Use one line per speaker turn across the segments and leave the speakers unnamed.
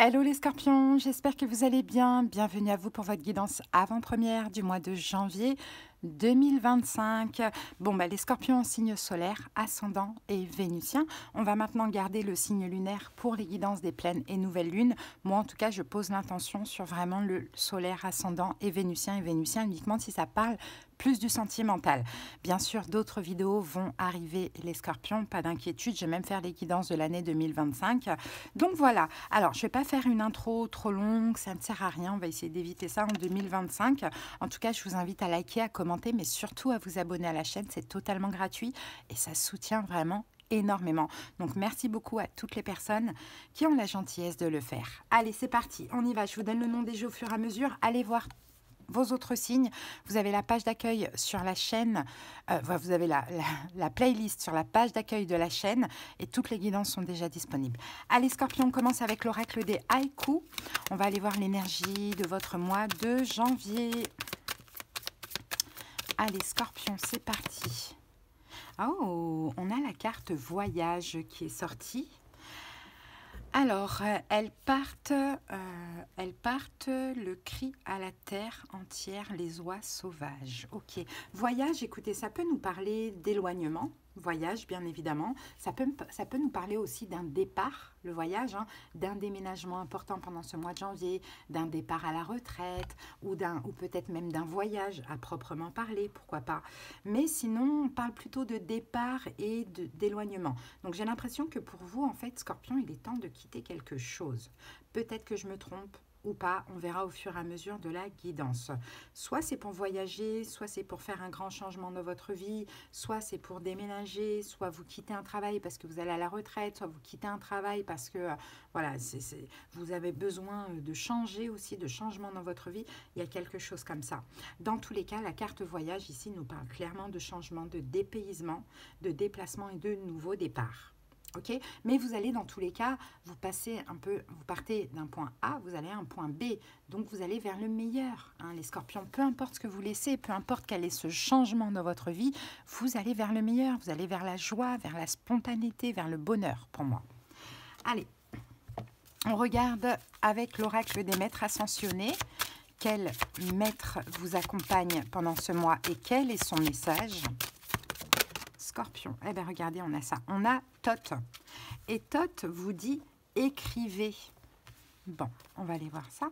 Hello les scorpions, j'espère que vous allez bien. Bienvenue à vous pour votre guidance avant-première du mois de janvier 2025. Bon, les scorpions en signe solaire, ascendant et vénusien. On va maintenant garder le signe lunaire pour les guidances des pleines et nouvelles lunes. Moi, en tout cas, je pose l'intention sur vraiment le solaire, ascendant et vénusien uniquement si ça parle plus du sentimental. Bien sûr, d'autres vidéos vont arriver, les scorpions, pas d'inquiétude, je vais même faire les guidances de l'année 2025. Donc voilà, alors je ne vais pas faire une intro trop longue, ça ne sert à rien, on va essayer d'éviter ça en 2025. En tout cas, je vous invite à liker, à commenter, mais surtout à vous abonner à la chaîne, c'est totalement gratuit et ça soutient vraiment énormément. Donc merci beaucoup à toutes les personnes qui ont la gentillesse de le faire. Allez, c'est parti, on y va, je vous donne le nom des jeux au fur et à mesure, allez voir vos autres signes. Vous avez la page d'accueil sur la chaîne, vous avez la playlist sur la page d'accueil de la chaîne et toutes les guidances sont déjà disponibles. Allez Scorpion, on commence avec l'oracle des haïkus. On va aller voir l'énergie de votre mois de janvier. Allez Scorpion, c'est parti. Oh, on a la carte voyage qui est sortie. Alors, elles partent le cri à la terre entière, les oies sauvages. Ok, voyage, écoutez, ça peut nous parler d'éloignement, voyage bien évidemment. Ça peut nous parler aussi d'un départ, le voyage, hein, d'un déménagement important pendant ce mois de janvier, d'un départ à la retraite ou peut-être même d'un voyage à proprement parler, pourquoi pas. Mais sinon, on parle plutôt de départ et d'éloignement. Donc j'ai l'impression que pour vous, en fait, Scorpion, il est temps de quitter quelque chose. Peut-être que je me trompe ou pas, on verra au fur et à mesure de la guidance. Soit c'est pour voyager, soit c'est pour faire un grand changement dans votre vie, soit c'est pour déménager, soit vous quittez un travail parce que vous allez à la retraite, soit vous quittez un travail parce que voilà, vous avez besoin de changer aussi, de changement dans votre vie. Il y a quelque chose comme ça. Dans tous les cas, la carte voyage ici nous parle clairement de changement, de dépaysement, de déplacement et de nouveaux départs. Ok, mais vous allez dans tous les cas, vous partez d'un point A, vous allez à un point B, donc vous allez vers le meilleur, hein, les scorpions, peu importe ce que vous laissez, peu importe quel est ce changement dans votre vie, vous allez vers le meilleur, vous allez vers la joie, vers la spontanéité, vers le bonheur pour moi. Allez, on regarde avec l'oracle des maîtres ascensionnés, quel maître vous accompagne pendant ce mois et quel est son message ? Scorpion, eh bien regardez, on a ça, on a Thoth, et Thoth vous dit écrivez. Bon, on va aller voir ça.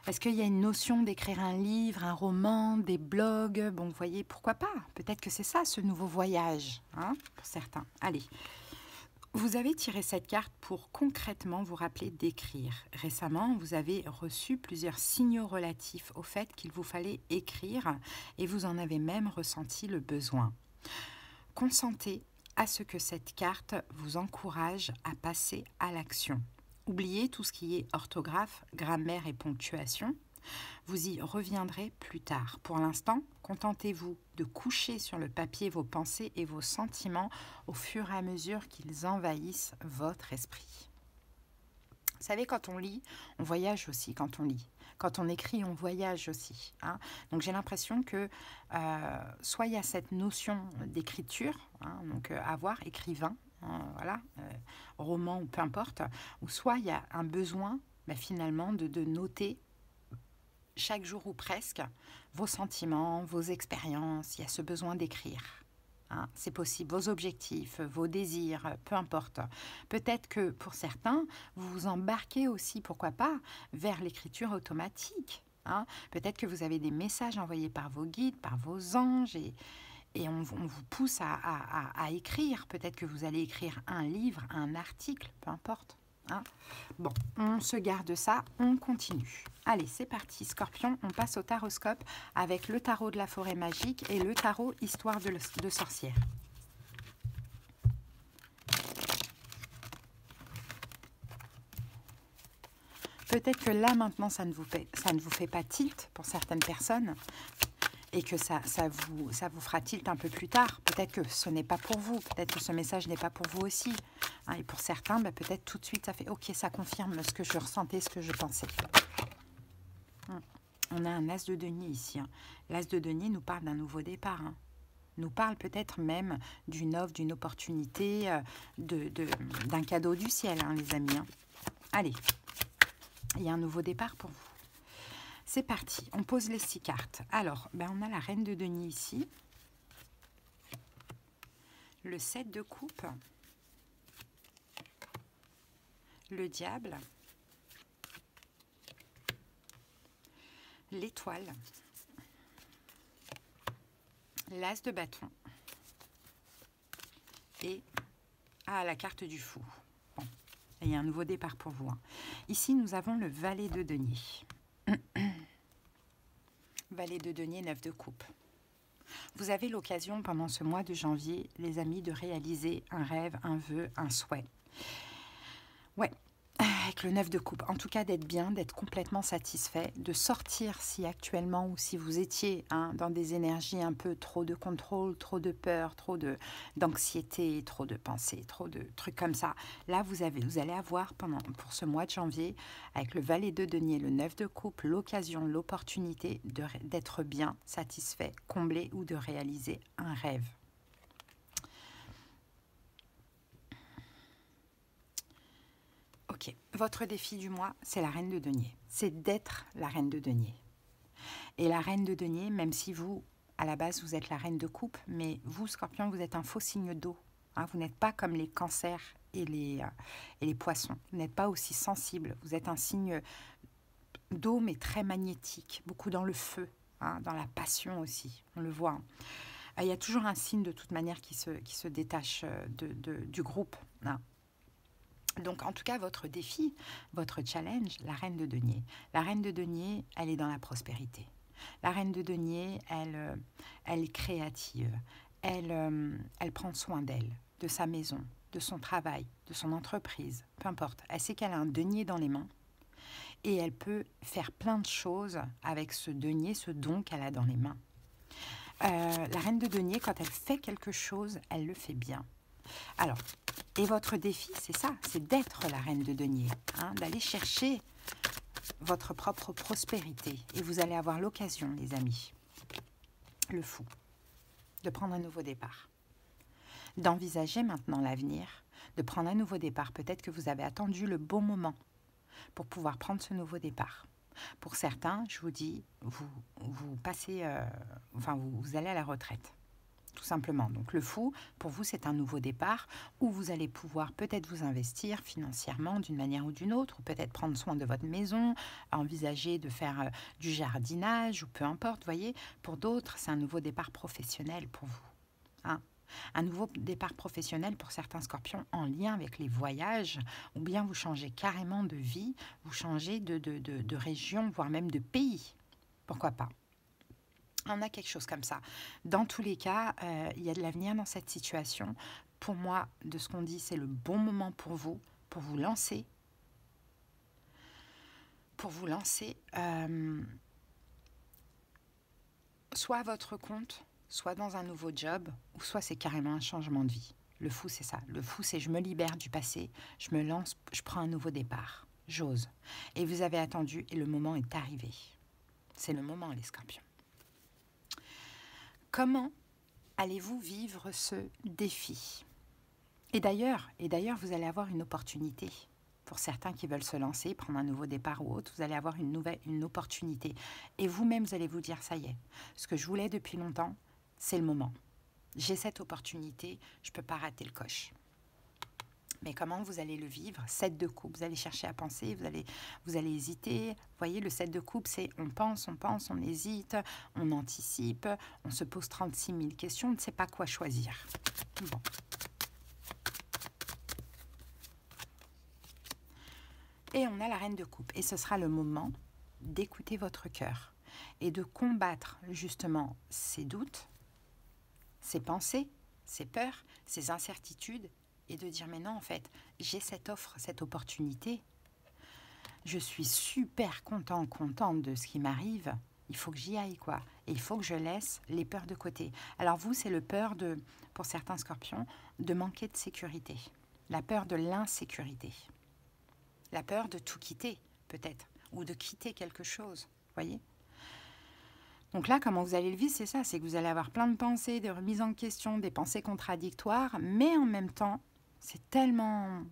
Est-ce qu'il y a une notion d'écrire un livre, un roman, des blogs? Bon, vous voyez, pourquoi pas? Peut-être que c'est ça, ce nouveau voyage, hein, pour certains. Allez, vous avez tiré cette carte pour concrètement vous rappeler d'écrire. Récemment, vous avez reçu plusieurs signaux relatifs au fait qu'il vous fallait écrire, et vous en avez même ressenti le besoin. Consentez à ce que cette carte vous encourage à passer à l'action. Oubliez tout ce qui est orthographe, grammaire et ponctuation. Vous y reviendrez plus tard. Pour l'instant, contentez-vous de coucher sur le papier vos pensées et vos sentiments au fur et à mesure qu'ils envahissent votre esprit. Vous savez, quand on lit, on voyage aussi quand on lit. Quand on écrit, on voyage aussi. Hein. Donc j'ai l'impression que soit il y a cette notion d'écriture, hein, donc avoir, écrivain, voilà, roman ou peu importe, ou soit il y a un besoin finalement de noter chaque jour ou presque vos sentiments, vos expériences. Il y a ce besoin d'écrire. Hein, c'est possible, vos objectifs, vos désirs, peu importe. Peut-être que pour certains, vous vous embarquez aussi, pourquoi pas, vers l'écriture automatique. Hein. Peut-être que vous avez des messages envoyés par vos guides, par vos anges, et on vous pousse à écrire. Peut-être que vous allez écrire un livre, un article, peu importe. Hein. Bon, on se garde ça, on continue. Allez, c'est parti, Scorpion, on passe au taroscope avec le tarot de la forêt magique et le tarot histoire de sorcière. Peut-être que là, maintenant, ça ne vous fait pas tilt pour certaines personnes et que ça vous fera tilt un peu plus tard. Peut-être que ce n'est pas pour vous, peut-être que ce message n'est pas pour vous aussi. Hein, et pour certains, peut-être tout de suite, ça fait « Ok, ça confirme ce que je ressentais, ce que je pensais. » On a un as de denier ici. Hein. L'as de denier nous parle d'un nouveau départ. Hein. Nous parle peut-être même d'une offre, d'une opportunité, d'un cadeau du ciel, hein, les amis. Hein. Allez, il y a un nouveau départ pour vous. C'est parti, on pose les 6 cartes. Alors, ben on a la reine de denier ici. Le 7 de coupe. Le diable. L'étoile. L'as de bâton. Et la carte du fou. Bon, il y a un nouveau départ pour vous. Hein. Ici, nous avons le valet de denier. Valet de denier, 9 de coupe. Vous avez l'occasion pendant ce mois de janvier, les amis, de réaliser un rêve, un vœu, un souhait. Ouais, avec le 9 de coupe. En tout cas, d'être bien, d'être complètement satisfait, de sortir si actuellement ou si vous étiez dans des énergies un peu trop de contrôle, trop de peur, trop d'anxiété, trop de pensées, trop de trucs comme ça. Là, vous allez avoir pour ce mois de janvier, avec le valet de denier, le 9 de coupe, l'occasion, l'opportunité d'être bien, satisfait, comblé ou de réaliser un rêve. Ok, votre défi du mois, c'est la reine de denier. C'est d'être la reine de denier. Et la reine de denier, même si vous, à la base, vous êtes la reine de coupe, mais vous, Scorpion, vous êtes un faux signe d'eau. Hein, vous n'êtes pas comme les cancers et les poissons. Vous n'êtes pas aussi sensible. Vous êtes un signe d'eau, mais très magnétique. Beaucoup dans le feu, hein, dans la passion aussi. On le voit. Hein. Il y a toujours un signe, de toute manière, qui se détache du groupe. Hein. Donc, en tout cas, votre défi, votre challenge, la reine de denier. La reine de denier, elle est dans la prospérité. La reine de denier, elle est créative. Elle prend soin d'elle, de sa maison, de son travail, de son entreprise, peu importe. Elle sait qu'elle a un denier dans les mains et elle peut faire plein de choses avec ce denier, ce don qu'elle a dans les mains. La reine de denier, quand elle fait quelque chose, elle le fait bien. Alors, et votre défi, c'est ça, c'est d'être la reine de denier, hein, d'aller chercher votre propre prospérité. Et vous allez avoir l'occasion, les amis, le fou, de prendre un nouveau départ. D'envisager maintenant l'avenir, de prendre un nouveau départ. Peut-être que vous avez attendu le bon moment pour pouvoir prendre ce nouveau départ. Pour certains, je vous dis, vous passez, vous allez à la retraite. Tout simplement. Donc le fou, pour vous, c'est un nouveau départ où vous allez pouvoir peut-être vous investir financièrement d'une manière ou d'une autre, ou peut-être prendre soin de votre maison, envisager de faire du jardinage, ou peu importe, voyez. Pour d'autres, c'est un nouveau départ professionnel pour vous. Hein. Un nouveau départ professionnel pour certains scorpions en lien avec les voyages, ou bien vous changez carrément de vie, vous changez de région, voire même de pays. Pourquoi pas? On a quelque chose comme ça. Dans tous les cas, il y a de l'avenir dans cette situation. Pour moi, de ce qu'on dit, c'est le bon moment pour vous lancer. Pour vous lancer, soit à votre compte, soit dans un nouveau job, ou soit c'est carrément un changement de vie. Le fou, c'est ça. Le fou, c'est je me libère du passé, je me lance, je prends un nouveau départ. J'ose. Et vous avez attendu et le moment est arrivé. C'est le moment, les scorpions. Comment allez-vous vivre ce défi? Et d'ailleurs, vous allez avoir une opportunité. Pour certains qui veulent se lancer, prendre un nouveau départ ou autre, vous allez avoir une opportunité. Et vous-même, vous allez vous dire, ça y est, ce que je voulais depuis longtemps, c'est le moment. J'ai cette opportunité, je ne peux pas rater le coche. Mais comment vous allez le vivre? 7 de coupe, vous allez chercher à penser, vous allez hésiter. Vous voyez, le 7 de coupe, c'est on pense, on hésite, on anticipe, on se pose 36 000 questions, on ne sait pas quoi choisir. Bon. Et on a la reine de coupe. Et ce sera le moment d'écouter votre cœur et de combattre justement ces doutes, ces pensées, ces peurs, ces incertitudes, et de dire, mais non, en fait, j'ai cette offre, cette opportunité. Je suis super contente de ce qui m'arrive. Il faut que j'y aille, quoi. Et il faut que je laisse les peurs de côté. Alors vous, c'est le peur pour certains scorpions, de manquer de sécurité. La peur de l'insécurité. La peur de tout quitter, peut-être. Ou de quitter quelque chose, voyez. Donc là, comment vous allez le vivre, c'est ça. C'est que vous allez avoir plein de pensées, des remises en question, des pensées contradictoires, mais en même temps, c'est tellement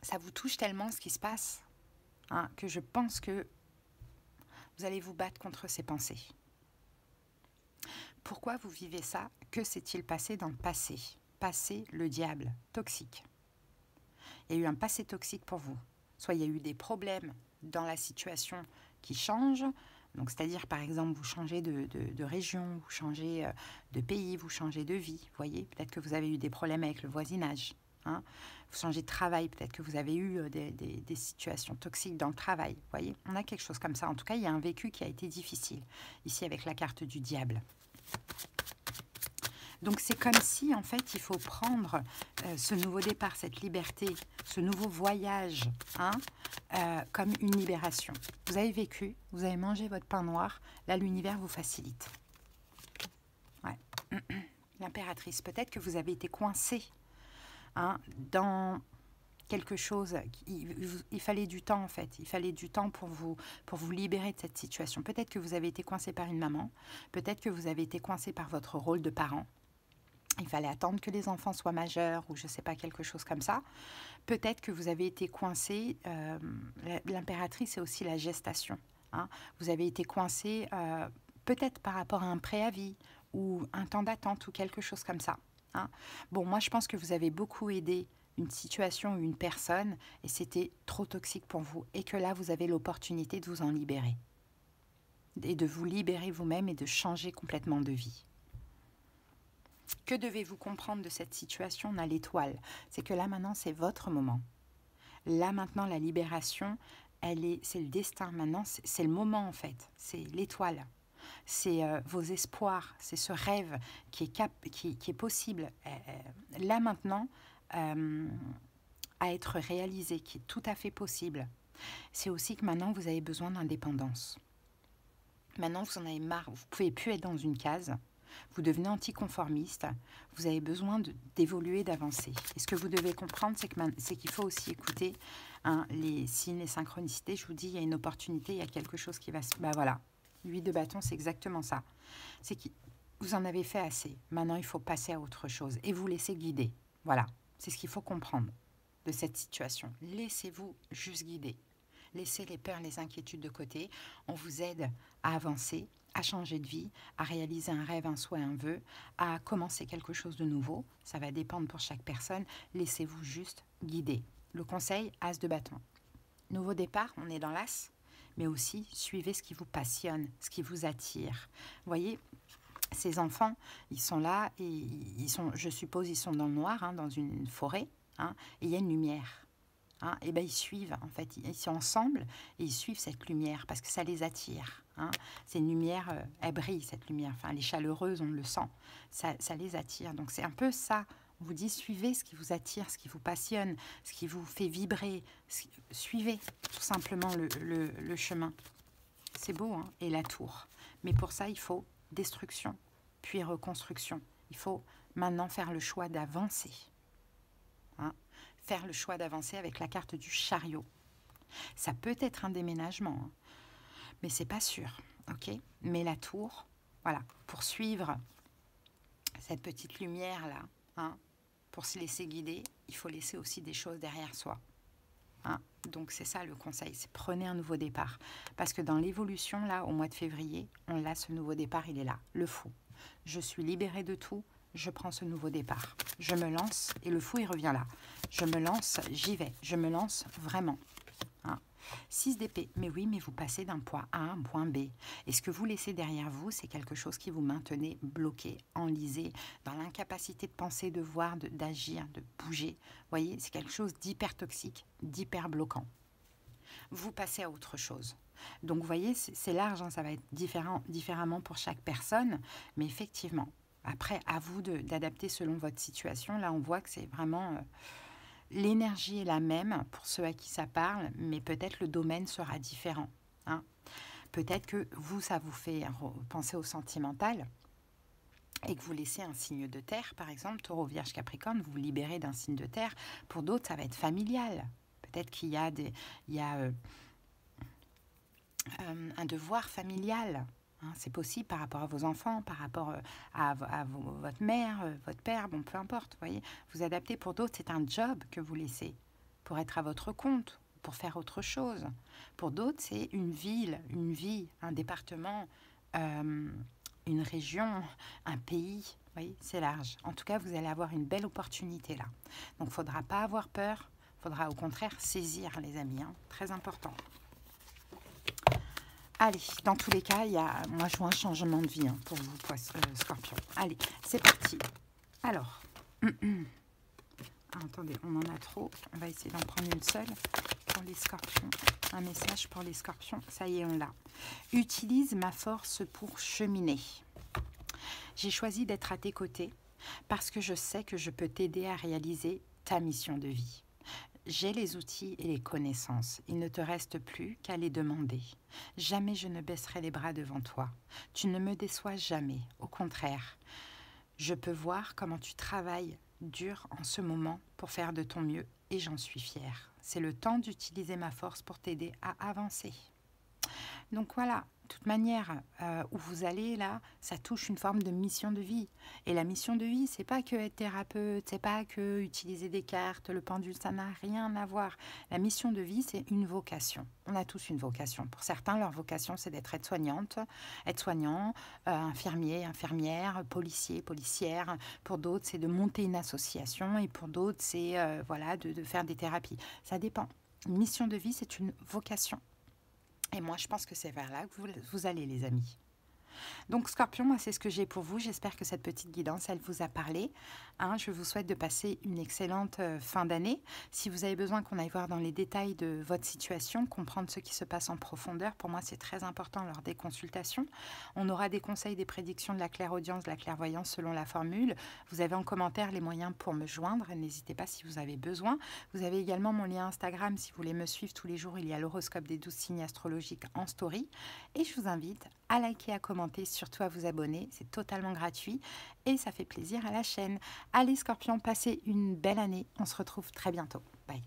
ça vous touche tellement ce qui se passe, hein, que je pense que vous allez vous battre contre ces pensées. Pourquoi vous vivez ça? Que s'est-il passé dans le passé? Passé, le diable, toxique. Il y a eu un passé toxique pour vous. Soit il y a eu des problèmes dans la situation qui changent, donc c'est-à-dire par exemple vous changez de région, vous changez de pays, vous changez de vie, vous voyez, peut-être que vous avez eu des problèmes avec le voisinage, hein. Vous changez de travail, peut-être que vous avez eu des situations toxiques dans le travail, vous voyez, on a quelque chose comme ça. En tout cas, il y a un vécu qui a été difficile, ici avec la carte du diable. Donc c'est comme si en fait il faut prendre ce nouveau départ, cette liberté, ce nouveau voyage, hein, comme une libération. Vous avez vécu, vous avez mangé votre pain noir, là l'univers vous facilite. Ouais. L'impératrice, peut-être que vous avez été coincé, hein, dans quelque chose, il fallait du temps en fait, il fallait du temps pour vous libérer de cette situation. Peut-être que vous avez été coincé par une maman, peut-être que vous avez été coincé par votre rôle de parent. Il fallait attendre que les enfants soient majeurs ou je ne sais pas, quelque chose comme ça. Peut-être que vous avez été coincé, l'impératrice c'est aussi la gestation, hein. Vous avez été coincé peut-être par rapport à un préavis ou un temps d'attente ou quelque chose comme ça, hein. Bon, moi je pense que vous avez beaucoup aidé une situation ou une personne et c'était trop toxique pour vous et que là vous avez l'opportunité de vous en libérer et de vous libérer vous-même et de changer complètement de vie. Que devez-vous comprendre de cette situation? On a l'étoile. C'est que là maintenant, c'est votre moment. Là maintenant, la libération, c'est le destin maintenant. C'est le moment en fait. C'est l'étoile. C'est vos espoirs. C'est ce rêve qui est possible. Là maintenant, à être réalisé, qui est tout à fait possible. C'est aussi que maintenant, vous avez besoin d'indépendance. Maintenant, vous en avez marre. Vous ne pouvez plus être dans une case. Vous devenez anticonformiste, vous avez besoin d'évoluer, d'avancer. Et ce que vous devez comprendre, c'est qu'il faut aussi écouter, hein, les signes, les synchronicités. Je vous dis, il y a une opportunité, il y a quelque chose qui va se... Ben voilà, 8 de bâton, c'est exactement ça. C'est que vous en avez fait assez. Maintenant, il faut passer à autre chose et vous laisser guider. Voilà, c'est ce qu'il faut comprendre de cette situation. Laissez-vous juste guider. Laissez les peurs, les inquiétudes de côté. On vous aide à avancer, à changer de vie, à réaliser un rêve, un souhait, un vœu, à commencer quelque chose de nouveau. Ça va dépendre pour chaque personne. Laissez-vous juste guider. Le conseil, as de bâton. Nouveau départ, on est dans l'as, mais aussi suivez ce qui vous passionne, ce qui vous attire. Vous voyez, ces enfants, ils sont là et je suppose, ils sont dans le noir, hein, dans une forêt, hein, et il y a une lumière. Hein, et ben ils suivent, en fait, ils sont ensemble et ils suivent cette lumière parce que ça les attire, hein. C'est une lumière, elle brille cette lumière, enfin elle est chaleureuse, on le sent, ça les attire. Donc c'est un peu ça, on vous dit suivez ce qui vous attire, ce qui vous passionne, ce qui vous fait vibrer, suivez tout simplement le chemin. C'est beau, hein, et la tour. Mais pour ça, il faut destruction, puis reconstruction. Il faut maintenant faire le choix d'avancer. Hein, faire le choix d'avancer avec la carte du chariot. Ça peut être un déménagement, hein, mais c'est pas sûr, ok? Mais la tour, voilà, pour suivre cette petite lumière-là, hein, pour se laisser guider, il faut laisser aussi des choses derrière soi. Hein. Donc c'est ça le conseil, c'est prenez un nouveau départ. Parce que dans l'évolution, là, au mois de février, on l'a, ce nouveau départ, il est là, le fou. Je suis libérée de tout, je prends ce nouveau départ. Je me lance et le fou, il revient là. Je me lance, j'y vais. Je me lance vraiment. Hein. 6 d'épée. Mais oui, mais vous passez d'un point A à un point B. Et ce que vous laissez derrière vous, c'est quelque chose qui vous maintenait bloqué, enlisé, dans l'incapacité de penser, de voir, d'agir, de bouger. Vous voyez, c'est quelque chose d'hyper toxique, d'hyper bloquant. Vous passez à autre chose. Donc, vous voyez, c'est large, hein, ça va être différemment pour chaque personne. Mais effectivement, après, à vous d'adapter selon votre situation. Là, on voit que c'est vraiment... l'énergie est la même pour ceux à qui ça parle, mais peut-être le domaine sera différent. Hein. Peut-être que vous, ça vous fait penser au sentimental et que vous laissez un signe de terre, par exemple, Taureau, Vierge, Capricorne, vous vous libérez d'un signe de terre. Pour d'autres, ça va être familial. Peut-être qu'il y a, un devoir familial. Hein, c'est possible par rapport à vos enfants, par rapport à votre mère, votre père, bon, peu importe, voyez. Vous adaptez. Pour d'autres, c'est un job que vous laissez. pour être à votre compte, pour faire autre chose. Pour d'autres, c'est une ville, une vie, un département, une région, un pays. Oui, c'est large. En tout cas, vous allez avoir une belle opportunité là. Donc, il ne faudra pas avoir peur. Il faudra au contraire saisir, les amis. Hein. Très important. Allez, dans tous les cas, moi, je vois un changement de vie hein, pour vous, Scorpion. Allez, c'est parti. Alors, attendez, on en a trop. On va essayer d'en prendre une seule pour les Scorpions. Un message pour les Scorpions. Ça y est, on l'a. Utilise ma force pour cheminer. J'ai choisi d'être à tes côtés parce que je sais que je peux t'aider à réaliser ta mission de vie. J'ai les outils et les connaissances. Il ne te reste plus qu'à les demander. Jamais je ne baisserai les bras devant toi. Tu ne me déçois jamais. Au contraire, je peux voir comment tu travailles dur en ce moment pour faire de ton mieux et j'en suis fière. C'est le temps d'utiliser ma force pour t'aider à avancer. Donc voilà, de toute manière, où vous allez là, ça touche une forme de mission de vie. Et la mission de vie, c'est pas que être thérapeute, c'est pas que utiliser des cartes, le pendule, ça n'a rien à voir. La mission de vie, c'est une vocation. On a tous une vocation. Pour certains, leur vocation, c'est d'être aide-soignante, aide-soignant, infirmier, infirmière, policier, policière. Pour d'autres, c'est de monter une association. Et pour d'autres, c'est voilà, de faire des thérapies. Ça dépend. Une mission de vie, c'est une vocation. Et moi, je pense que c'est vers là que vous allez, les amis. Donc, Scorpion, moi, c'est ce que j'ai pour vous. J'espère que cette petite guidance, elle vous a parlé. Hein, je vous souhaite de passer une excellente fin d'année. Si vous avez besoin qu'on aille voir dans les détails de votre situation, comprendre ce qui se passe en profondeur, pour moi, c'est très important lors des consultations. On aura des conseils, des prédictions, de la clairaudience, de la clairvoyance selon la formule. Vous avez en commentaire les moyens pour me joindre. N'hésitez pas si vous avez besoin. Vous avez également mon lien Instagram. Si vous voulez me suivre tous les jours, il y a l'horoscope des 12 signes astrologiques en story. Et je vous invite à liker, à commenter, surtout à vous abonner. C'est totalement gratuit et ça fait plaisir à la chaîne. Allez Scorpion, passez une belle année. On se retrouve très bientôt. Bye.